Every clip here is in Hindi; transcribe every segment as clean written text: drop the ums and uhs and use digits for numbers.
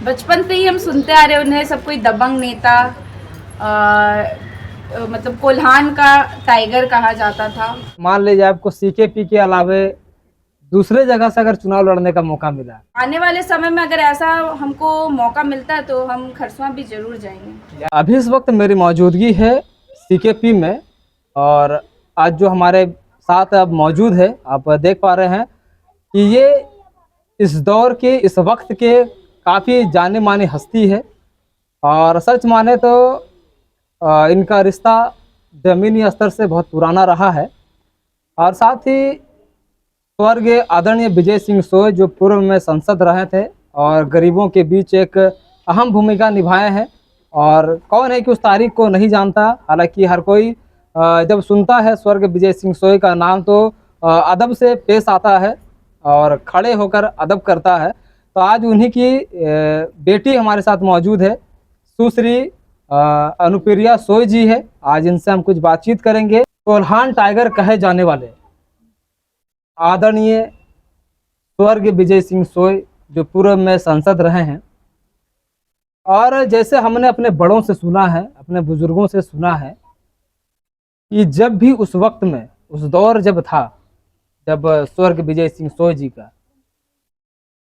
बचपन से ही हम सुनते आ रहे हैं उन्हें, सब कोई दबंग नेता, मतलब कोल्हान का टाइगर कहा जाता था। मान लीजिए आपको सीकेपी के अलावे दूसरे जगह से अगर चुनाव लड़ने का मौका मिला, आने वाले समय में अगर ऐसा हमको मौका मिलता है तो हम खरसवां भी जरूर जाएंगे। अभी इस वक्त मेरी मौजूदगी है सीकेपी में, और आज जो हमारे साथ अब मौजूद है, आप देख पा रहे हैं कि ये इस दौर के, इस वक्त के काफ़ी जाने माने हस्ती है। और सच माने तो इनका रिश्ता ज़मीनी स्तर से बहुत पुराना रहा है। और साथ ही स्वर्गीय आदरणीय विजय सिंह सोय जो पूर्व में सांसद रहे थे और गरीबों के बीच एक अहम भूमिका निभाए हैं। और कौन है कि उस तारीख को नहीं जानता, हालांकि हर कोई जब सुनता है स्वर्ग विजय सिंह सोय का नाम तो अदब से पेश आता है और खड़े होकर अदब करता है। तो आज उन्हीं की बेटी हमारे साथ मौजूद है, सुश्री अनुप्रिया सोय जी है। आज इनसे हम कुछ बातचीत करेंगे। कोल्हान टाइगर कहे जाने वाले आदरणीय स्वर्गीय विजय सिंह सोय जो पूर्व में सांसद रहे हैं, और जैसे हमने अपने बड़ों से सुना है, अपने बुजुर्गों से सुना है कि जब भी उस वक्त में, उस दौर जब था, जब स्वर्ग विजय सिंह सोय जी का,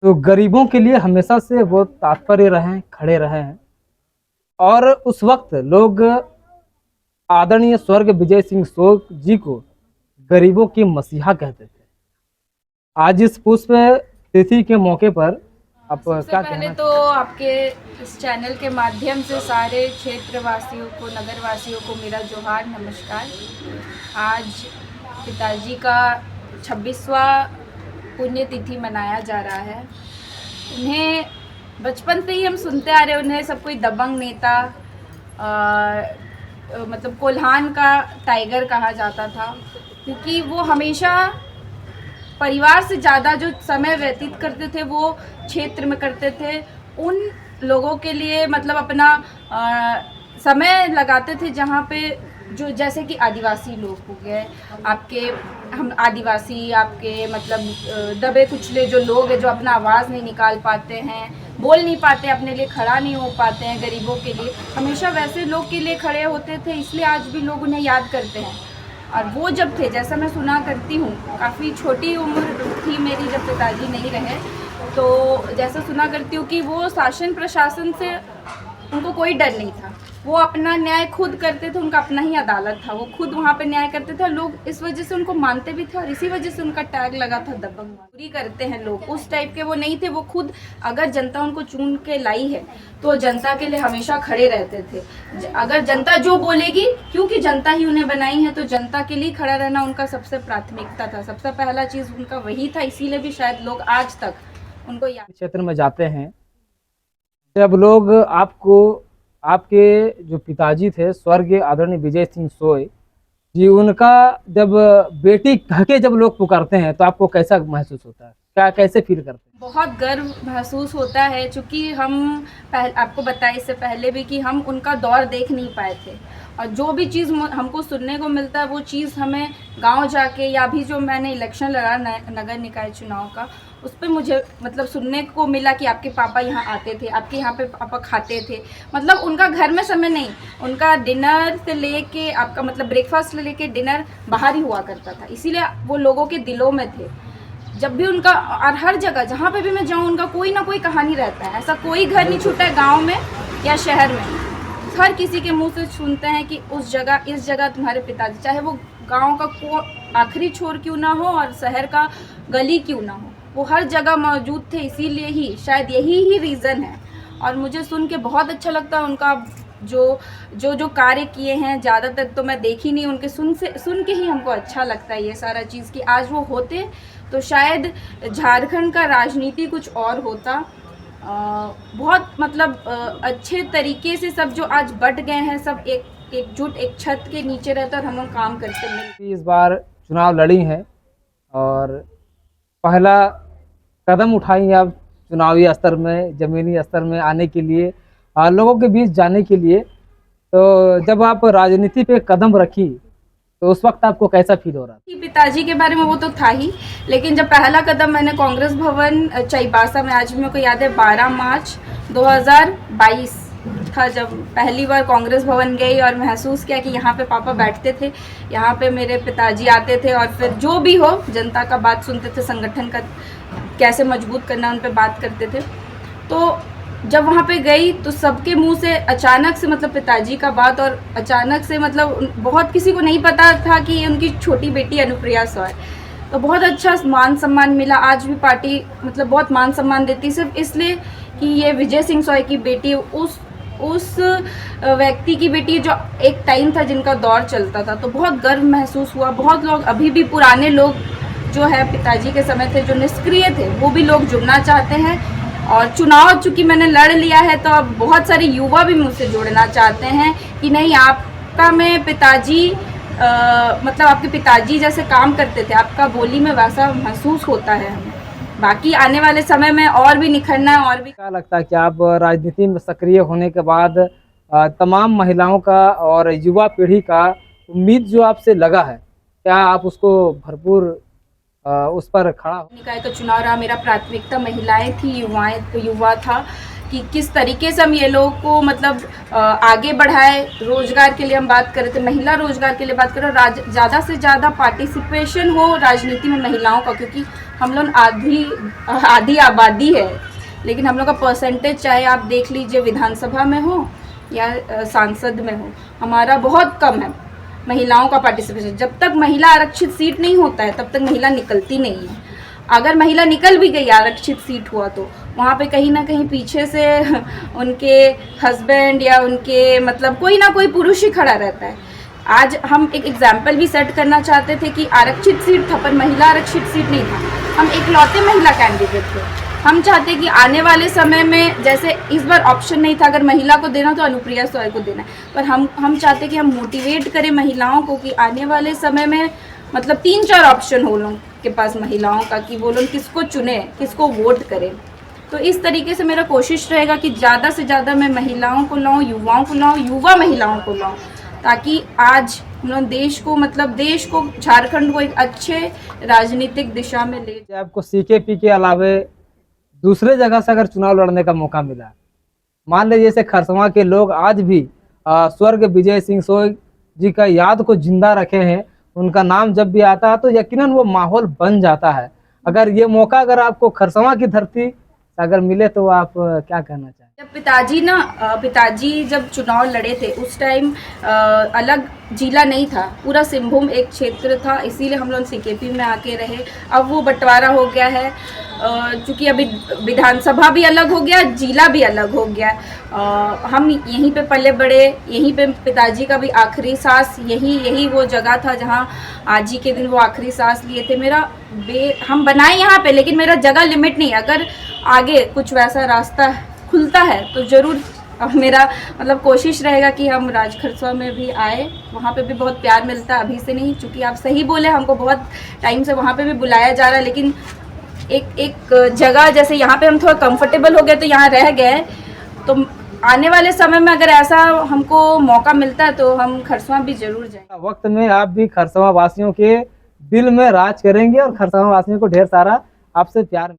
तो गरीबों के लिए हमेशा से वो तात्पर्य रहे, खड़े रहे हैं। और उस वक्त लोग आदरणीय स्वर्ग विजय सिंह सोय जी को गरीबों के मसीहा कहते थे। आज इस पुष्प तिथि के मौके पर आप सबसे क्या पहले कहना तो आपके इस चैनल के माध्यम से सारे क्षेत्रवासियों को, नगरवासियों को मेरा जोहार, नमस्कार। आज पिताजी का 26वां पुण्यतिथि मनाया जा रहा है। उन्हें बचपन से ही हम सुनते आ रहे हैं उन्हें, सब कोई दबंग नेता, मतलब कोल्हान का टाइगर कहा जाता था, क्योंकि वो हमेशा परिवार से ज़्यादा जो समय व्यतीत करते थे वो क्षेत्र में करते थे। उन लोगों के लिए मतलब अपना समय लगाते थे जहाँ पे जो, जैसे कि आदिवासी लोग हो गए आपके, हम आदिवासी आपके मतलब दबे कुचले जो लोग हैं, जो अपना आवाज़ नहीं निकाल पाते हैं, बोल नहीं पाते, अपने लिए खड़ा नहीं हो पाते हैं, गरीबों के लिए हमेशा वैसे लोग के लिए खड़े होते थे। इसलिए आज भी लोग उन्हें याद करते हैं। और वो जब थे, जैसा मैं सुना करती हूँ, काफ़ी छोटी उम्र थी मेरी जब पिताजी नहीं रहे, तो जैसा सुना करती हूँ कि वो शासन प्रशासन से उनको कोई डर नहीं था। वो अपना न्याय खुद करते थे, उनका अपना ही अदालत था, वो खुद वहाँ पे न्याय करते थे। लोग इस वजह से उनको मानते भी थे और इसी वजह से उनका टैग लगा था दबंग। पूरी करते हैं लोग, उस टाइप के वो नहीं थे। वो खुद, अगर जनता उनको चुन के लाई है तो जनता के लिए हमेशा खड़े रहते थे। अगर जनता जो बोलेगी, क्योंकि जनता ही उन्हें बनाई है, तो जनता के लिए खड़ा रहना उनका सबसे प्राथमिकता था, सबसे पहला चीज़ उनका वही था। इसीलिए भी शायद लोग आज तक उनको याद। क्षेत्र में जाते हैं जब लोग आपको, आपके जो पिताजी थे स्वर्गीय आदरणीय विजय सिंह सोय जी, उनका जब बेटी कह के जब लोग पुकारते हैं तो आपको कैसा महसूस होता है, क्या कैसे फील करते हैं? बहुत गर्व महसूस होता है, क्योंकि हम आपको बताया इससे पहले भी कि हम उनका दौर देख नहीं पाए थे। और जो भी चीज़ हमको सुनने को मिलता है वो चीज़ हमें गांव जाके, या भी जो मैंने इलेक्शन लगा नगर निकाय चुनाव का, उस पर मुझे मतलब सुनने को मिला कि आपके पापा यहाँ आते थे, आपके यहाँ पे पापा खाते थे। मतलब उनका घर में समय नहीं, उनका डिनर से लेके आपका मतलब ब्रेकफास्ट से लेके डिनर बाहर ही हुआ करता था। इसीलिए वो लोगों के दिलों में थे। जब भी उनका, और हर जगह जहाँ पे भी मैं जाऊँ उनका कोई ना कोई कहानी रहता है। ऐसा कोई घर नहीं छूटा है गांव में या शहर में। हर किसी के मुंह से सुनते हैं कि उस जगह, इस जगह तुम्हारे पिताजी, चाहे वो गांव का आखिरी छोर क्यों ना हो और शहर का गली क्यों ना हो, वो हर जगह मौजूद थे। इसीलिए ही शायद यही ही रीज़न है। और मुझे सुन के बहुत अच्छा लगता है उनका जो कार्य किए हैं। ज़्यादातर तो मैं देखी नहीं, उनके सुन के ही हमको अच्छा लगता है ये सारा चीज़, कि आज वो होते तो शायद झारखंड का राजनीति कुछ और होता। बहुत मतलब अच्छे तरीके से सब जो आज बट गए हैं, सब एकजुट एक छत के नीचे रहकर हम लोग काम करते हैं। इस बार चुनाव लड़ी हैं और पहला कदम उठाई आप चुनावी स्तर में, ज़मीनी स्तर में आने के लिए, लोगों के बीच जाने के लिए। तो जब आप राजनीति पे कदम रखी तो उस वक्त आपको कैसा फील हो रहा था? कि पिताजी के बारे में वो तो था ही, लेकिन जब पहला कदम मैंने कांग्रेस भवन चाईबासा में, आज भी मेरे को याद है 12 मार्च 2022 था जब पहली बार कांग्रेस भवन गई और महसूस किया कि यहाँ पे पापा बैठते थे, यहाँ पे मेरे पिताजी आते थे और फिर जो भी हो जनता का बात सुनते थे, संगठन का कैसे मजबूत करना उन पे बात करते थे। तो जब वहाँ पे गई तो सबके मुंह से अचानक से मतलब पिताजी का बात, और अचानक से मतलब बहुत किसी को नहीं पता था कि उनकी छोटी बेटी अनुप्रिया सौ है। तो बहुत अच्छा मान सम्मान मिला। आज भी पार्टी मतलब बहुत मान सम्मान देती, सिर्फ इसलिए कि ये विजय सिंह सॉय की बेटी उस व्यक्ति की बेटी जो एक टाइम था जिनका दौर चलता था। तो बहुत गर्व महसूस हुआ। बहुत लोग अभी भी पुराने लोग जो है पिताजी के समय थे, जो निष्क्रिय थे, वो भी लोग जुड़ना चाहते हैं। और चुनाव चूँकि मैंने लड़ लिया है तो अब बहुत सारे युवा भी मुझसे जुड़ना चाहते हैं कि नहीं, आपका में पिताजी मतलब आपके पिताजी जैसे काम करते थे, आपका बोली में वैसा महसूस होता है हमें। बाकी आने वाले समय में और भी निखरना है। और भी क्या लगता है कि आप राजनीति में सक्रिय होने के बाद तमाम महिलाओं का और युवा पीढ़ी का उम्मीद जो आपसे लगा है, क्या आप उसको भरपूर उस पर खड़ा हो? निकाय का चुनाव रहा, मेरा प्राथमिकता महिलाएं थी, युवा था कि किस तरीके से हम ये लोगों को मतलब आगे बढ़ाए। रोजगार के लिए हम बात कर रहे थे, महिला रोजगार के लिए बात कर रहे हैं, ज़्यादा से ज़्यादा पार्टिसिपेशन हो राजनीति में महिलाओं का, क्योंकि हम लोग आधी आबादी है, लेकिन हम लोग का परसेंटेज चाहे आप देख लीजिए विधानसभा में हो या सांसद में हो, हमारा बहुत कम है महिलाओं का पार्टिसिपेशन। जब तक महिला आरक्षित सीट नहीं होता है तब तक महिला निकलती नहीं है। अगर महिला निकल भी गई, आरक्षित सीट हुआ, तो वहाँ पे कहीं ना कहीं पीछे से उनके हस्बैंड या उनके मतलब कोई ना कोई पुरुष ही खड़ा रहता है। आज हम एक एग्जाम्पल भी सेट करना चाहते थे कि आरक्षित सीट था पर महिला आरक्षित सीट नहीं था, हम इकलौते महिला कैंडिडेट थे। हम चाहते कि आने वाले समय में, जैसे इस बार ऑप्शन नहीं था, अगर महिला को देना तो अनुप्रिया सॉय को देना है, पर हम चाहते कि हम मोटिवेट करें महिलाओं को कि आने वाले समय में मतलब 3-4 ऑप्शन हो लोगों के पास महिलाओं का, कि वो लोग किसको चुने, किसको वोट करें। तो इस तरीके से मेरा कोशिश रहेगा कि ज़्यादा से ज़्यादा मैं महिलाओं को लाऊं, युवाओं को लाऊं, युवा महिलाओं को लाऊं, ताकि आज हम लोग देश को, झारखंड को एक अच्छे राजनीतिक दिशा में ले। आपको सीकेपी के अलावे दूसरे जगह से अगर चुनाव लड़ने का मौका मिला, मान लीजिए जैसे खरसवां के लोग आज भी स्वर्ग विजय सिंह सोय जी का याद को जिंदा रखे हैं, उनका नाम जब भी आता है तो यकीनन वो माहौल बन जाता है। अगर ये मौका अगर आपको खरसवां की धरती अगर मिले तो आप क्या कहना चाहें? जब पिताजी जब चुनाव लड़े थे उस टाइम अलग जिला नहीं था, पूरा सिंहभूम एक क्षेत्र था, इसीलिए हम लोग सीकेपी में आके रहे। अब वो बंटवारा हो गया है, क्योंकि अभी विधानसभा भी अलग हो गया, जिला भी अलग हो गया। हम यहीं पे पले बड़े, यहीं पे पिताजी का भी आखिरी सांस यही वो जगह था जहाँ आज ही के दिन वो आखिरी सांस लिए थे। हम बनाए यहाँ पे, लेकिन मेरा जगह लिमिट नहीं। अगर आगे कुछ वैसा रास्ता खुलता है तो ज़रूर मेरा मतलब कोशिश रहेगा कि हम राजखरसवा में भी आए। वहाँ पे भी बहुत प्यार मिलता है, अभी से नहीं, चूँकि आप सही बोले, हमको बहुत टाइम से वहाँ पे भी बुलाया जा रहा है, लेकिन एक जगह जैसे यहाँ पे हम थोड़ा कंफर्टेबल हो गए तो यहाँ रह गए। तो आने वाले समय में अगर ऐसा हमको मौका मिलता है तो हम खरसवा भी जरूर जाएंगे। वक्त में आप भी खरसवा वासियों के दिल में राज करेंगे और खरसवा वासियों को ढेर सारा आपसे प्यार